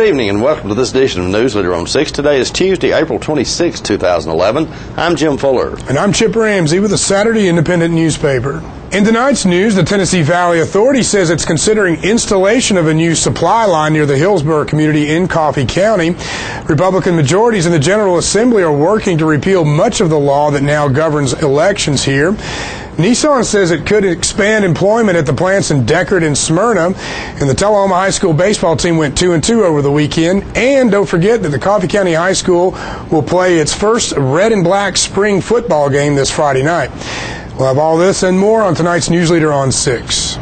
Good evening and welcome to this edition of NewsLeader on 6. Today is Tuesday, April 26, 2011. I'm Jim Fuller. And I'm Chip Ramsey with the Saturday Independent newspaper. In tonight's news, the Tennessee Valley Authority says it's considering installation of a new supply line near the Hillsborough community in Coffee County. Republican majorities in the General Assembly are working to repeal much of the law that now governs elections here. Nissan says it could expand employment at the plants in Deckard and Smyrna. And the Tullahoma High School baseball team went 2-2 over the weekend. And don't forget that the Coffee County High School will play its first red and black spring football game this Friday night. We'll have all this and more on tonight's NewsLeader on 6.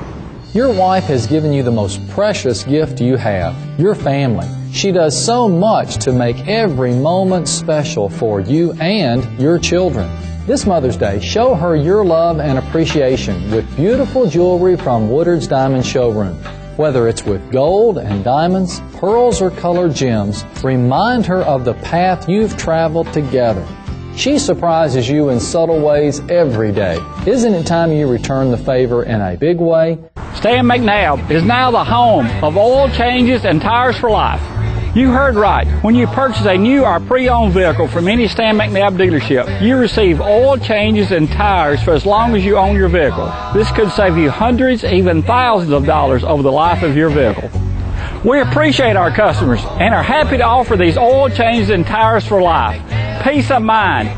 Your wife has given you the most precious gift you have, your family. She does so much to make every moment special for you and your children. This Mother's Day, show her your love and appreciation with beautiful jewelry from Woodard's Diamond Showroom. Whether it's with gold and diamonds, pearls, or colored gems, remind her of the path you've traveled together. She surprises you in subtle ways every day. Isn't it time you return the favor in a big way? Stan McNabb is now the home of oil changes and tires for life. You heard right. When you purchase a new or pre-owned vehicle from any Stan McNabb dealership, you receive oil changes and tires for as long as you own your vehicle. This could save you hundreds, even thousands of dollars over the life of your vehicle. We appreciate our customers and are happy to offer these oil changes and tires for life. Peace of mind,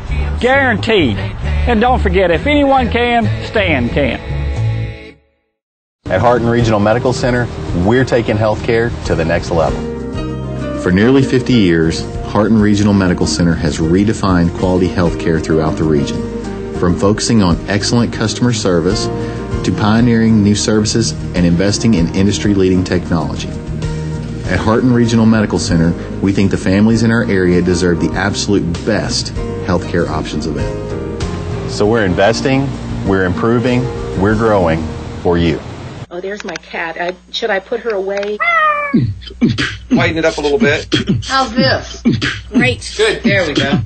guaranteed. And don't forget, if anyone can, Stan can. At Hardin Regional Medical Center, we're taking healthcare to the next level. For nearly 50 years, Hardin Regional Medical Center has redefined quality health care throughout the region, from focusing on excellent customer service to pioneering new services and investing in industry-leading technology. At Hardin Regional Medical Center, we think the families in our area deserve the absolute best health care options available. So we're investing, we're improving, we're growing for you. Oh, there's my cat. Should I put her away? Lighten it up a little bit. How's this? Great. Good. There we go.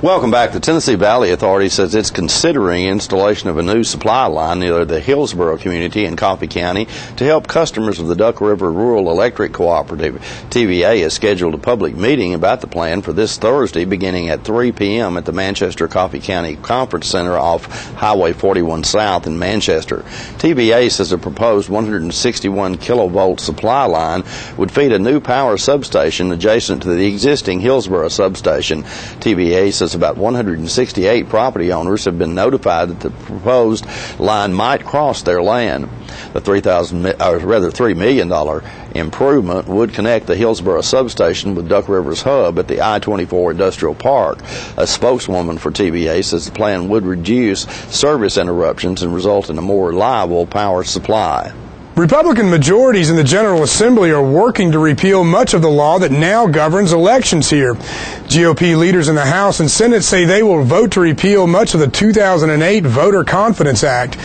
Welcome back. The Tennessee Valley Authority says it's considering installation of a new supply line near the Hillsborough community in Coffee County to help customers of the Duck River Rural Electric Cooperative. TVA has scheduled a public meeting about the plan for this Thursday beginning at 3 p.m. at the Manchester Coffee County Conference Center off Highway 41 South in Manchester. TVA says a proposed 161 kilovolt supply line would feed a new power substation adjacent to the existing Hillsborough substation. TVA says about 168 property owners have been notified that the proposed line might cross their land. The $3 million improvement would connect the Hillsborough substation with Duck River's hub at the I-24 Industrial Park. A spokeswoman for TVA says the plan would reduce service interruptions and result in a more reliable power supply. Republican majorities in the General Assembly are working to repeal much of the law that now governs elections here. GOP leaders in the House and Senate say they will vote to repeal much of the 2008 Voter Confidence Act.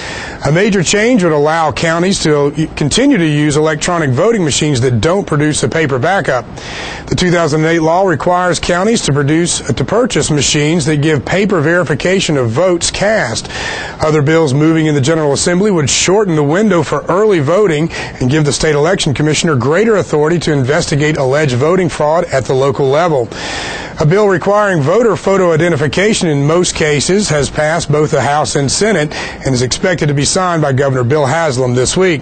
A major change would allow counties to continue to use electronic voting machines that don't produce a paper backup. The 2008 law requires counties to purchase machines that give paper verification of votes cast. Other bills moving in the General Assembly would shorten the window for early voting and give the state election commissioner greater authority to investigate alleged voting fraud at the local level. A bill requiring voter photo identification in most cases has passed both the House and Senate and is expected to be signed by Governor Bill Haslam this week.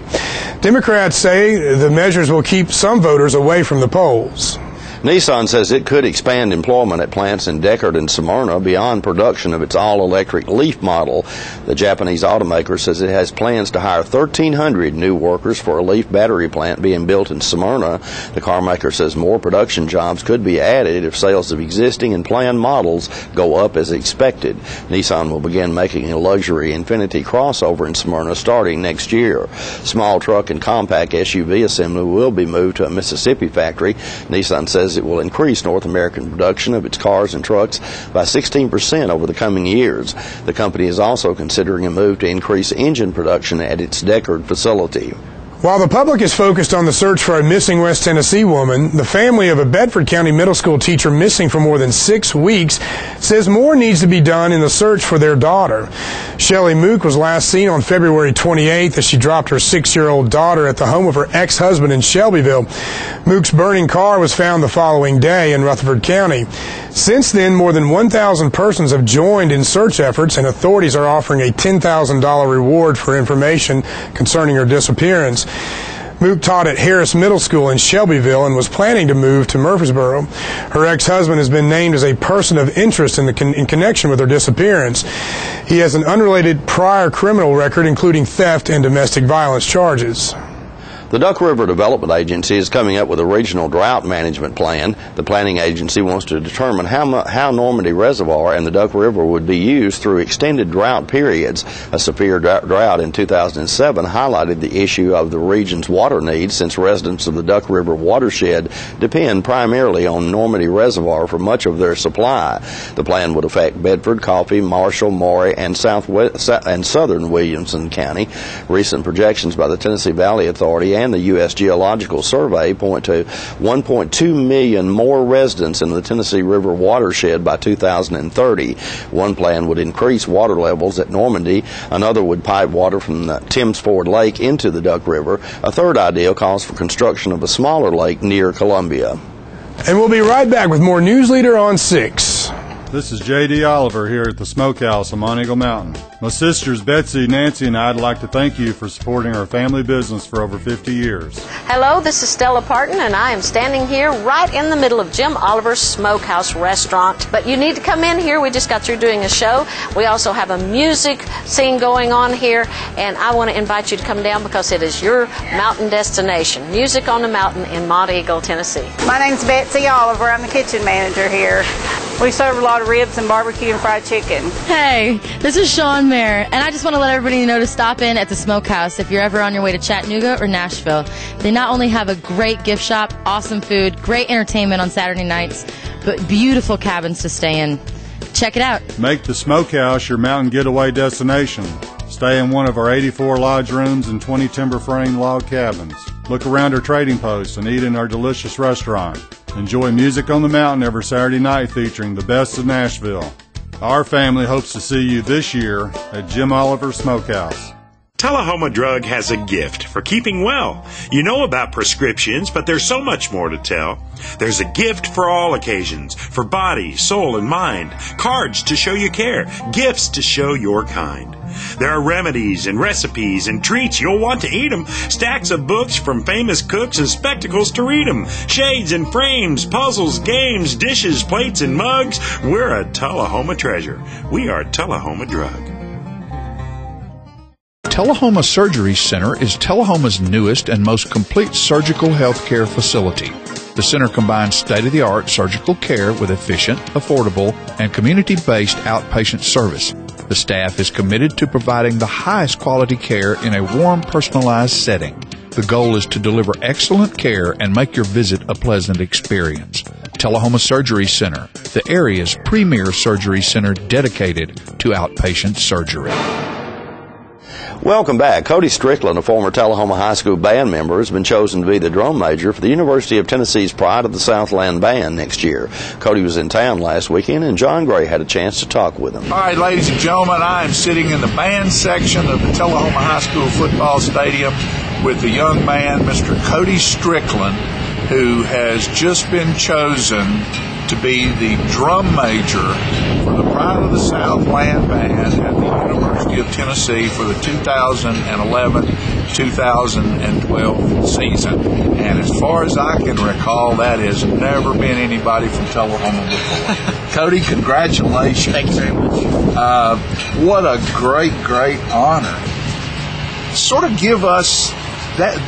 Democrats say the measures will keep some voters away from the polls. Nissan says it could expand employment at plants in Deckard and Smyrna beyond production of its all-electric Leaf model. The Japanese automaker says it has plans to hire 1,300 new workers for a Leaf battery plant being built in Smyrna. The car maker says more production jobs could be added if sales of existing and planned models go up as expected. Nissan will begin making a luxury Infiniti crossover in Smyrna starting next year. Small truck and compact SUV assembly will be moved to a Mississippi factory. Nissan says says it will increase North American production of its cars and trucks by 16% over the coming years. The company is also considering a move to increase engine production at its Deckard facility. While the public is focused on the search for a missing West Tennessee woman, the family of a Bedford County middle school teacher missing for more than 6 weeks says more needs to be done in the search for their daughter. Shelley Mook was last seen on February 28th as she dropped her 6-year-old daughter at the home of her ex-husband in Shelbyville. Mook's burning car was found the following day in Rutherford County. Since then, more than 1,000 persons have joined in search efforts, and authorities are offering a $10,000 reward for information concerning her disappearance. Mook taught at Harris Middle School in Shelbyville and was planning to move to Murfreesboro. Her ex-husband has been named as a person of interest in connection with her disappearance. He has an unrelated prior criminal record, including theft and domestic violence charges. The Duck River Development Agency is coming up with a regional drought management plan. The planning agency wants to determine how Normandy Reservoir and the Duck River would be used through extended drought periods. A severe drought in 2007 highlighted the issue of the region's water needs, since residents of the Duck River watershed depend primarily on Normandy Reservoir for much of their supply. The plan would affect Bedford, Coffee, Marshall, Maury, and southern Williamson County. Recent projections by the Tennessee Valley Authority and the U.S. Geological Survey point to 1.2 million more residents in the Tennessee River watershed by 2030. One plan would increase water levels at Normandy. Another would pipe water from the Thames Ford Lake into the Duck River. A third idea calls for construction of a smaller lake near Columbia. And we'll be right back with more NewsLeader on 6. This is J.D. Oliver here at the Smokehouse on Mount Eagle Mountain. My sisters Betsy, Nancy, and I'd like to thank you for supporting our family business for over 50 years. Hello, this is Stella Parton, and I am standing here right in the middle of Jim Oliver's Smokehouse restaurant. But you need to come in here. We just got through doing a show. We also have a music scene going on here, and I want to invite you to come down because it is your mountain destination. Music on the Mountain in Mount Eagle, Tennessee. My name's Betsy Oliver. I'm the kitchen manager here. We serve a lot of ribs and barbecue and fried chicken. Hey, this is Sean Mayer, and I just want to let everybody know to stop in at the Smokehouse if you're ever on your way to Chattanooga or Nashville. They not only have a great gift shop, awesome food, great entertainment on Saturday nights, but beautiful cabins to stay in. Check it out. Make the Smokehouse your mountain getaway destination. Stay in one of our 84 lodge rooms and 20 timber frame log cabins. Look around our trading posts and eat in our delicious restaurant. Enjoy music on the mountain every Saturday night featuring the best of Nashville. Our family hopes to see you this year at Jim Oliver's Smokehouse. Tullahoma Drug has a gift for keeping well. You know about prescriptions, but there's so much more to tell. There's a gift for all occasions, for body, soul, and mind. Cards to show you care, gifts to show your kind. There are remedies and recipes and treats, you'll want to eat them. Stacks of books from famous cooks and spectacles to read them. Shades and frames, puzzles, games, dishes, plates, and mugs. We're a Tullahoma treasure. We are Tullahoma Drug. Tullahoma Surgery Center is Tullahoma's newest and most complete surgical health care facility. The center combines state-of-the-art surgical care with efficient, affordable, and community-based outpatient service. The staff is committed to providing the highest quality care in a warm, personalized setting. The goal is to deliver excellent care and make your visit a pleasant experience. Tullahoma Surgery Center, the area's premier surgery center dedicated to outpatient surgery. Welcome back. Cody Strickland, a former Tullahoma High School band member, has been chosen to be the drum major for the University of Tennessee's Pride of the Southland Band next year. Cody was in town last weekend, and John Gray had a chance to talk with him. All right, ladies and gentlemen, I am sitting in the band section of the Tullahoma High School football stadium with the young man, Mr. Cody Strickland, who has just been chosen to be the drum major for the Pride of the Southland Band at the University of Tennessee for the 2011-2012 season. And as far as I can recall, that has never been anybody from Tullahoma before. Cody, congratulations. Thank you very much. What a great, great honor. Sort of give us...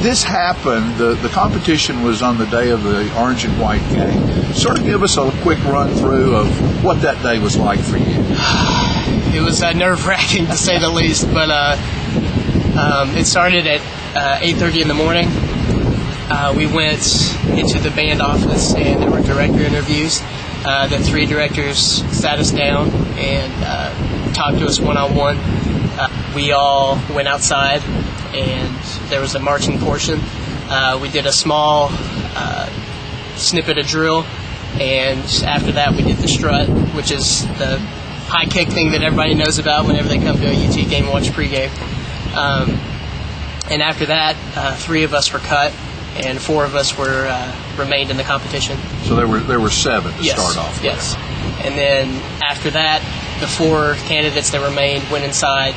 This happened, the competition was on the day of the orange and white game. Sort of give us a quick run through of what that day was like for you. It was nerve-wracking to say the least, but it started at 8:30 in the morning, we went into the band office and there were director interviews. The 3 directors sat us down and talked to us one-on-one. We all went outside and there was a marching portion. We did a small snippet of drill, and after that we did the strut, which is the high kick thing that everybody knows about whenever they come to a UT game and watch pregame. And after that, 3 of us were cut, and 4 of us were remained in the competition. So there were 7 to start off with. Yes. And then after that, the 4 candidates that remained went inside,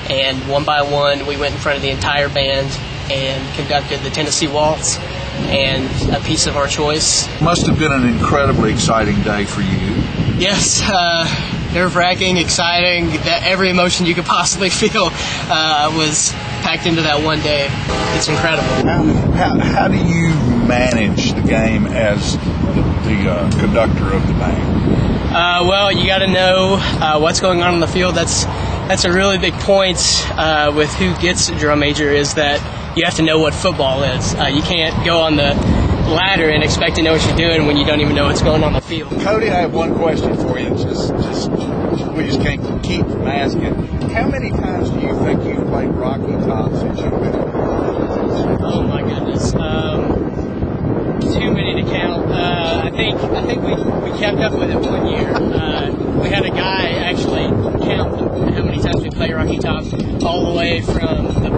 and one by one we went in front of the entire band and conducted the Tennessee Waltz and a piece of our choice. Must have been an incredibly exciting day for you. Yes, nerve-wracking, exciting. Every emotion you could possibly feel was packed into that one day. It's incredible. How do you manage the game as the conductor of the band? Well, you got to know what's going on the field. That's a really big point with who gets a drum major, is that you have to know what football is. You can't go on the ladder and expect to know what you're doing when you don't even know what's going on the field. Cody, I have one question for you. We just can't keep from asking. How many times do you think you've played Rocky Top since you've been in? Oh my goodness, too many to count. I think we kept up with it one year. We had a guy actually count how many times we played Rocky Top, all the way from the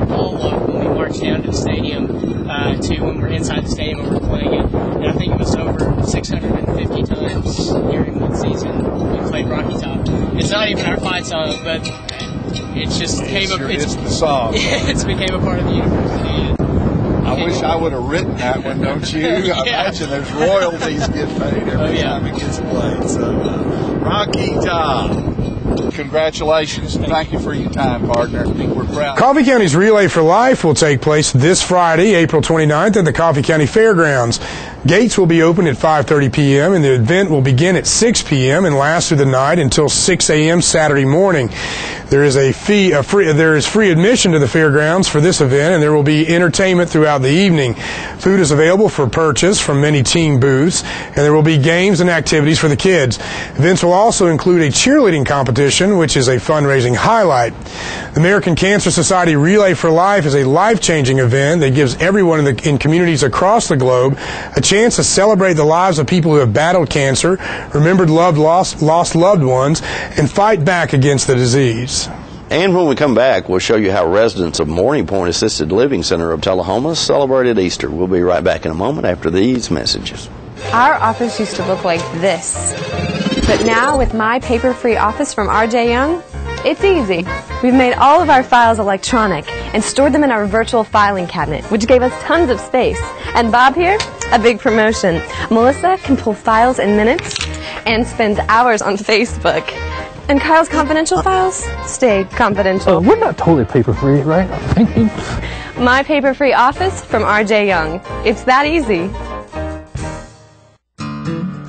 ball walk when we marched down to the stadium to when we're inside the stadium and we're playing it. And I think it was over 650 times during one season we played Rocky Top. It's not even our fight song, but it's just it's the song. It's became a part of the university. I wish I would have written that one, don't you? I imagine there's royalties get paid every time it gets played. So, Rocky Top. Congratulations. Thank you for your time, partner. We're proud. Coffee County's Relay for Life will take place this Friday, April 29th at the Coffee County Fairgrounds. Gates will be open at 5:30 p.m. and the event will begin at 6 p.m. and last through the night until 6 a.m. Saturday morning. There is free admission to the fairgrounds for this event, and there will be entertainment throughout the evening. Food is available for purchase from many team booths, and there will be games and activities for the kids. Events will also include a cheerleading competition, which is a fundraising highlight. The American Cancer Society Relay for Life is a life-changing event that gives everyone in communities across the globe a chance to celebrate the lives of people who have battled cancer, remembered lost loved ones, and fight back against the disease. And when we come back, we'll show you how residents of Morning Point Assisted Living Center of Tullahoma celebrated Easter. We'll be right back in a moment after these messages. Our office used to look like this, but now with My Paper-Free Office from R.J. Young, it's easy. We've made all of our files electronic and stored them in our virtual filing cabinet, which gave us tons of space. And Bob here, a big promotion. Melissa can pull files in minutes and spends hours on Facebook. And Kyle's confidential files stay confidential. We're not totally paper-free, right? Thank you. My Paper-Free Office from R.J. Young. It's that easy.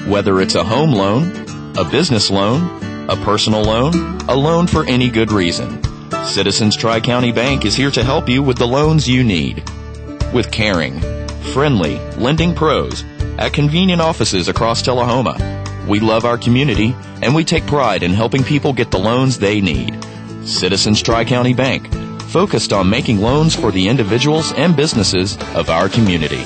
Whether it's a home loan, a business loan, a personal loan, a loan for any good reason, Citizens Tri-County Bank is here to help you with the loans you need. With caring, friendly, lending pros at convenient offices across Tullahoma, we love our community and we take pride in helping people get the loans they need. Citizens Tri-County Bank, focused on making loans for the individuals and businesses of our community.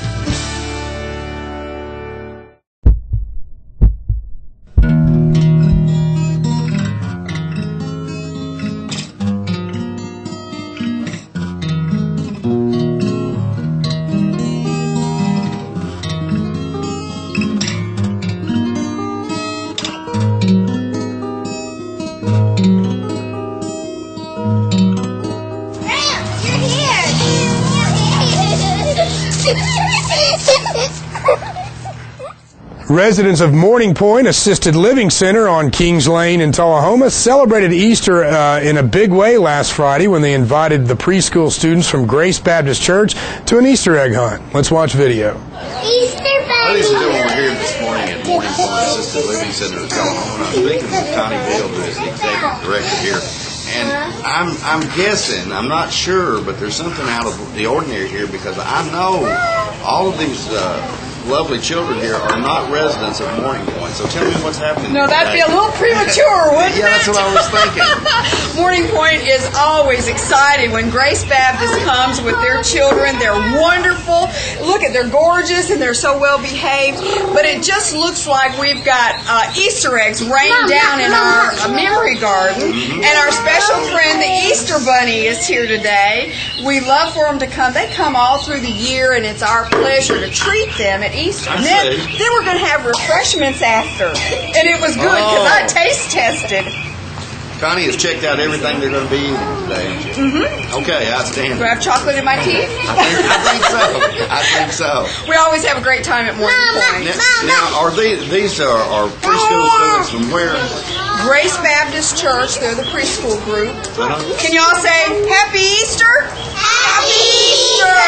Residents of Morning Point Assisted Living Center on Kings Lane in Tullahoma celebrated Easter in a big way last Friday when they invited the preschool students from Grace Baptist Church to an Easter egg hunt. Let's watch video. Ladies and gentlemen, we're here this morning at Morning Point Assisted Living Center in Tullahoma. I'm speaking with Connie Bill, who is the executive director here. And I'm guessing, I'm not sure, but there's something out of the ordinary here because I know all of these lovely children here are not residents of Morning Point. So tell me what's happening. No, that'd be a little premature, wouldn't it? Yeah, that's what I was thinking. Morning Point is always exciting when Grace Baptist comes with their children. They're wonderful. Look at, they're gorgeous and they're so well behaved. But it just looks like we've got Easter eggs rained down in our memory garden. And our special friend, the Easter Bunny, is here today. We love for them to come. They come all through the year, and it's our pleasure to treat them at Easter. And then we're going to have refreshments after. And it was good because I taste tested. Connie has checked out everything they're going to be eating today. Okay, outstanding. Do I have chocolate in my teeth? I think so. We always have a great time at Morning Point. Now, are these are preschool students from where? Grace Baptist Church. They're the preschool group. Can y'all say Happy Easter? Happy Easter!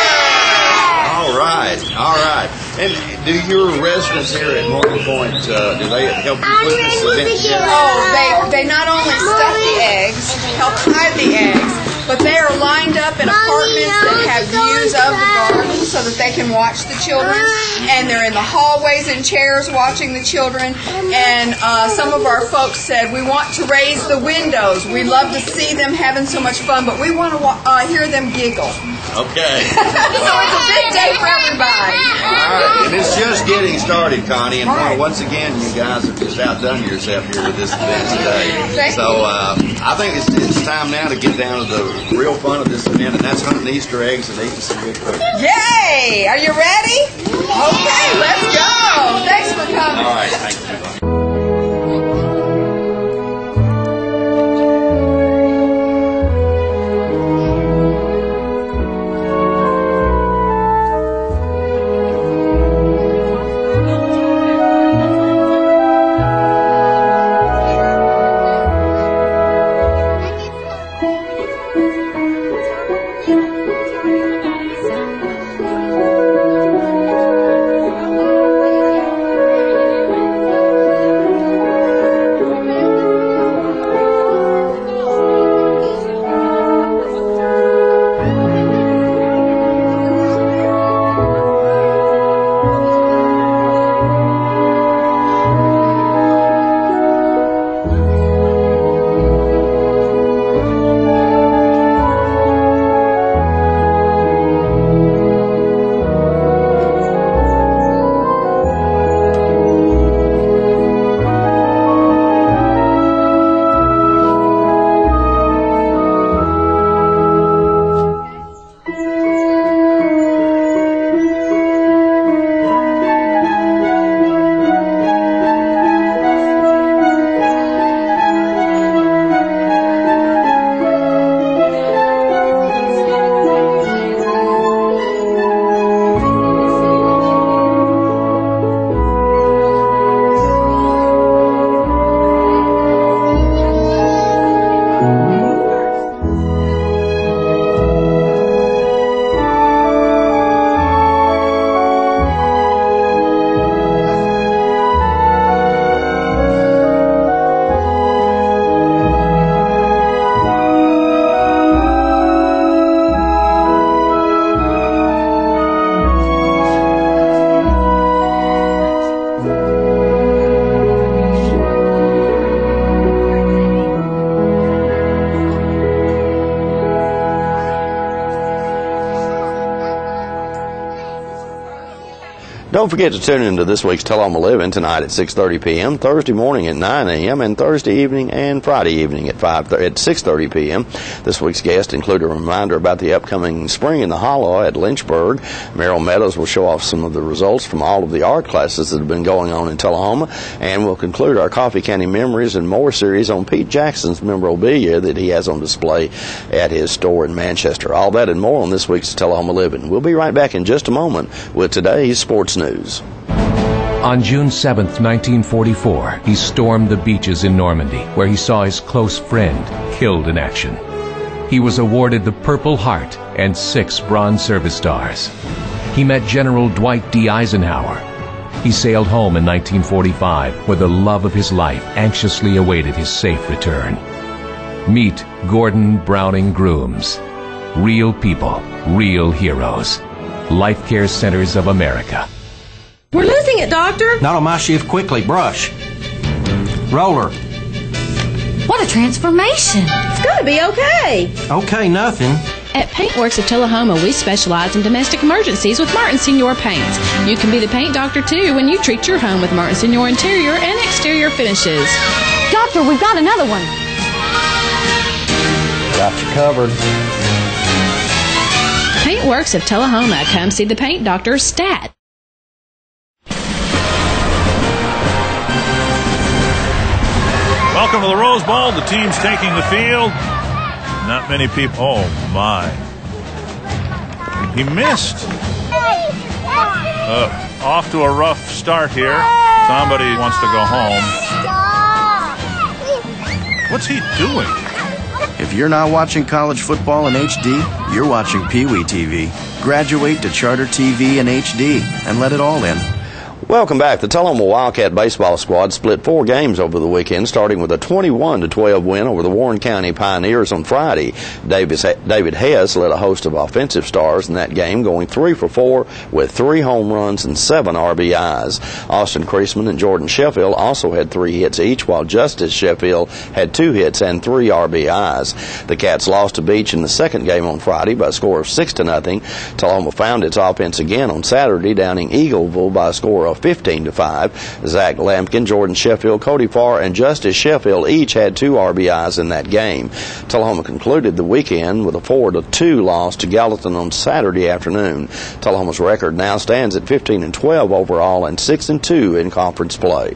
All right. And do your residents here at Morning Point, do they help you put this event together? Oh, they not only stuff the eggs, help hide the eggs, but they are lined up in apartments that have views of the garden so that they can watch the children. And they're in the hallways in chairs watching the children. And some of our folks said, we want to raise the windows. We love to see them having so much fun, but we want to hear them giggle. Okay. So it's a big day for everybody. All right, and it's just getting started, Connie. And once again, you guys have just outdone yourself here with this event today. So I think it's time now to get down to the real fun of this event, and that's hunting Easter eggs and eating some good food. Yay! Are you ready? Okay, let's go. Thanks for coming. All right, thank you. Don't forget to tune into this week's Tell-Em Living tonight at 6:30 p.m., Thursday morning at 9 a.m., and Thursday evening and Friday evening at 6:30 p.m. This week's guests include a reminder about the upcoming Spring in the Hollow at Lynchburg. Merrill Meadows will show off some of the results from all of the art classes that have been going on in Tullahoma, and we'll conclude our Coffee County Memories and More series on Pete Jackson's memorabilia that he has on display at his store in Manchester. All that and more on this week's Tullahoma Living. We'll be right back in just a moment with today's sports news. On June 7, 1944, he stormed the beaches in Normandy, where he saw his close friend killed in action. He was awarded the Purple Heart and 6 Bronze Service Stars. He met General Dwight D. Eisenhower. He sailed home in 1945, where the love of his life anxiously awaited his safe return. Meet Gordon Browning Grooms. Real people, real heroes. Life Care Centers of America. We're losing it, Doctor. Not on my shift. Quickly, brush. Roller. What a transformation. It's going to be okay. Okay, nothing. At Paintworks of Tullahoma, we specialize in domestic emergencies with Martin Senior Paints. You can be the paint doctor, too, when you treat your home with Martin Senior interior and exterior finishes. Doctor, we've got another one. Got you covered. Paintworks of Tullahoma. Come see the paint doctor, Stat. Welcome to the Rose Bowl. The team's taking the field. Not many people. Oh, my. He missed. Off to a rough start here. Somebody wants to go home. What's he doing? If you're not watching college football in HD, you're watching Pee Wee TV. Graduate to Charter TV in HD and let it all in. Welcome back. The Tullahoma Wildcat baseball squad split 4 games over the weekend, starting with a 21-12 win over the Warren County Pioneers on Friday. David Hess led a host of offensive stars in that game, going 3 for 4 with 3 home runs and 7 RBIs. Austin Creasman and Jordan Sheffield also had 3 hits each, while Justice Sheffield had 2 hits and 3 RBIs. The Cats lost to Beach in the second game on Friday by a score of 6-0. Tullahoma found its offense again on Saturday, downing Eagleville by a score of 15-5. Zach Lampkin, Jordan Sheffield, Cody Farr, and Justice Sheffield each had 2 RBIs in that game. Tullahoma concluded the weekend with a 4-2 loss to Gallatin on Saturday afternoon. Tullahoma's record now stands at 15-12 overall and 6-2 in conference play.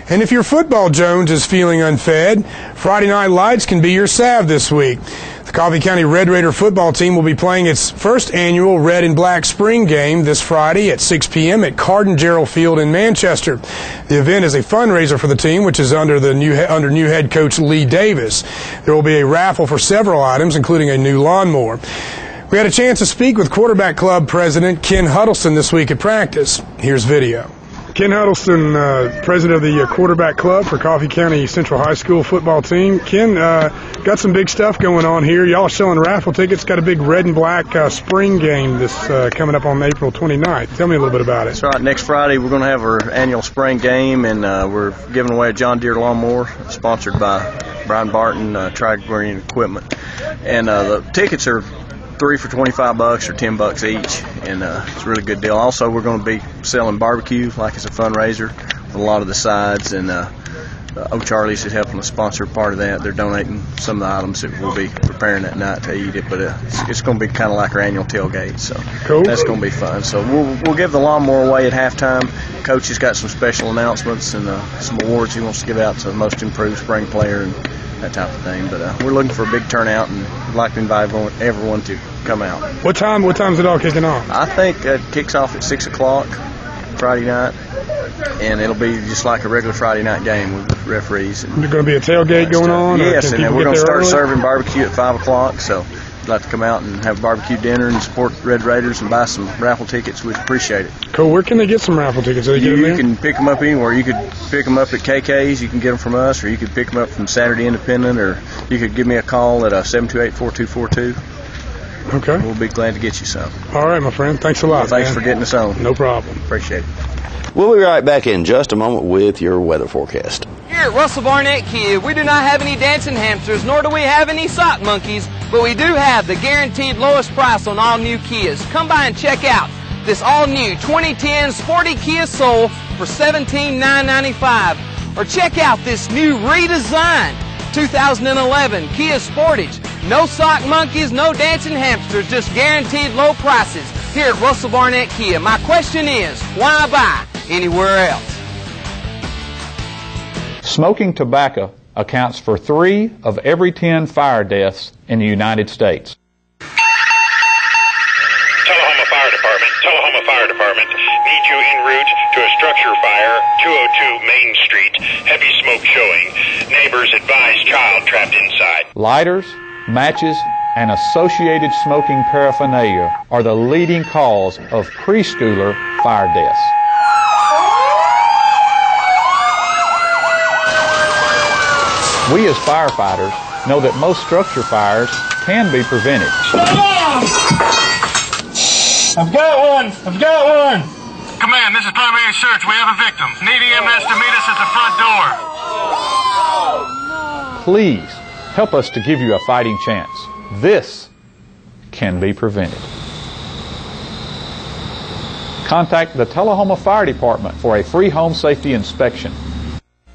And if your football Jones is feeling unfed, Friday Night Lights can be your salve this week. The Coffee County Red Raider football team will be playing its first annual Red and Black Spring game this Friday at 6 p.m. at Carden Gerald Field in Manchester. The event is a fundraiser for the team, which is under new head coach Lee Davis. There will be a raffle for several items, including a new lawnmower. We had a chance to speak with Quarterback Club President Ken Huddleston this week at practice. Here's video. Ken Huddleston, president of the quarterback club for Coffee County Central High School football team. Ken, got some big stuff going on here. Y'all selling raffle tickets. Got a big red and black spring game this coming up on April 29th. Tell me a little bit about it. That's right. Next Friday we're going to have our annual spring game, and we're giving away a John Deere lawnmower sponsored by Brian Barton, Tri-Green Equipment. And the tickets are 3 for $25 or $10 each, and it's a really good deal. Also, we're going to be selling barbecue like it's a fundraiser with a lot of the sides, and O'Charlie's is helping us sponsor part of that. They're donating some of the items that we'll be preparing that night to eat it, but it's going to be kind of like our annual tailgate, so cool. That's going to be fun. So we'll give the lawnmower away at halftime. Coach has got some special announcements and some awards he wants to give out to the most improved spring player and that type of thing. But we're looking for a big turnout, and we'd like to invite everyone to come out. What time's it all kicking off? I think it kicks off at 6 o'clock Friday night, and it'll be just like a regular Friday night game with referees. And, there's going to be a tailgate going on? Yes, and then we're going to start early? serving barbecue at 5 o'clock, so if you'd like to come out and have barbecue dinner and support Red Raiders and buy some raffle tickets, we'd appreciate it. Cool. Where can they get some raffle tickets? You can pick them up anywhere. You could pick them up at KK's, you can get them from us, or you could pick them up from Saturday Independent, or you could give me a call at 728-4242. Okay. We'll be glad to get you some. All right, my friend. Thanks a lot. Well, thanks for getting us on. No problem. Appreciate it. We'll be right back in just a moment with your weather forecast. Here at Russell Barnett Kia, we do not have any dancing hamsters, nor do we have any sock monkeys, but we do have the guaranteed lowest price on all new Kias. Come by and check out this all-new 2010 Sporty Kia Soul for $17,995. Or check out this new redesigned 2011 Kia Sportage. No sock monkeys, no dancing hamsters, just guaranteed low prices here at Russell Barnett Kia. My question is, why buy anywhere else? Smoking tobacco accounts for 3 of every 10 fire deaths in the United States. Tullahoma Fire Department needs you en route to a structure fire, 202 Main Street. Heavy smoke showing. Neighbors advise child trapped inside. Lighters, matches, and associated smoking paraphernalia are the leading cause of preschooler fire deaths. We as firefighters know that most structure fires can be prevented. I've got one. I've got one. Command, this is primary search. We have a victim. Need EMS to meet us at the front door. Please help us to give you a fighting chance. This can be prevented. Contact the Tullahoma Fire Department for a free home safety inspection.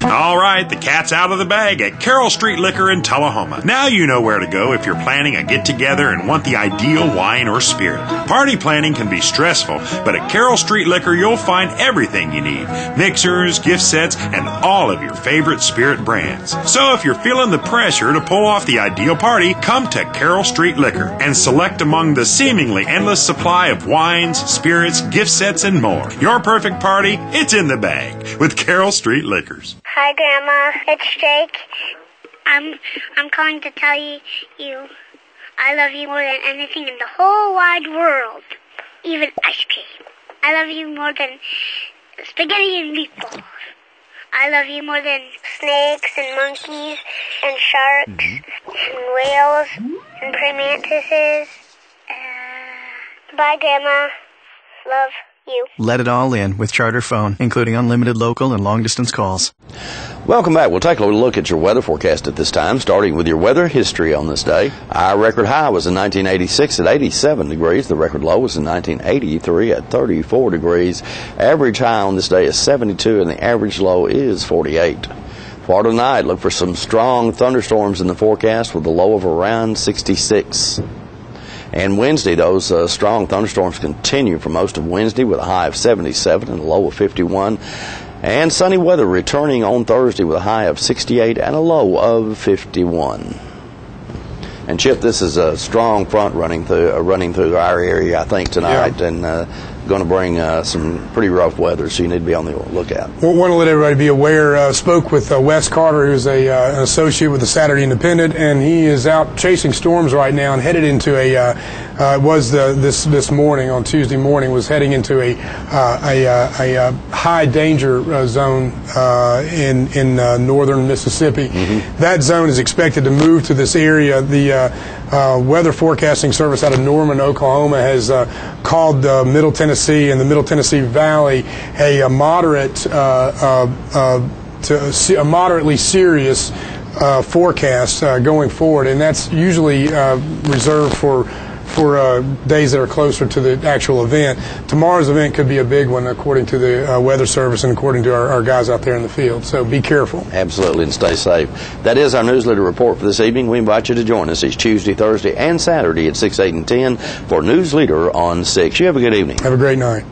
All right, the cat's out of the bag at Carroll Street Liquor in Tullahoma. Now you know where to go if you're planning a get-together and want the ideal wine or spirit. Party planning can be stressful, but at Carroll Street Liquor you'll find everything you need. Mixers, gift sets, and all of your favorite spirit brands. So if you're feeling the pressure to pull off the ideal party, come to Carroll Street Liquor and select among the seemingly endless supply of wines, spirits, gift sets, and more. Your perfect party, it's in the bag with Carroll Street Liquors. Hi, Grandma. It's Jake. I'm calling to tell you I love you more than anything in the whole wide world, even ice cream. I love you more than spaghetti and meatballs. I love you more than snakes and monkeys and sharks and whales and praying mantises. Bye, Grandma. Love you. Let it all in with Charter Phone, including unlimited local and long-distance calls. Welcome back. We'll take a look at your weather forecast at this time, starting with your weather history on this day. Our record high was in 1986 at 87 degrees. The record low was in 1983 at 34 degrees. Average high on this day is 72, and the average low is 48. For tonight, look for some strong thunderstorms in the forecast with a low of around 66. And Wednesday, those strong thunderstorms continue for most of Wednesday with a high of 77 and a low of 51. And sunny weather returning on Thursday with a high of 68 and a low of 51. And Chip, this is a strong front running through our area, I think, tonight, and going to bring some pretty rough weather, so you need to be on the lookout. Well, want to let everybody be aware. Spoke with Wes Carter, who's an associate with the Saturday Independent, and he is out chasing storms right now and headed into this morning on Tuesday morning was heading into a high danger zone in northern Mississippi. That zone is expected to move to this area. The Weather Forecasting Service out of Norman, Oklahoma, has called Middle Tennessee and the Middle Tennessee Valley a moderately serious forecast going forward, and that's usually reserved for days that are closer to the actual event. Tomorrow's event could be a big one, according to the Weather Service and according to our guys out there in the field. So be careful. Absolutely, and stay safe. That is our NewsLeader report for this evening. We invite you to join us each Tuesday, Thursday, and Saturday at 6, 8, and 10 for NewsLeader on 6. You have a good evening. Have a great night.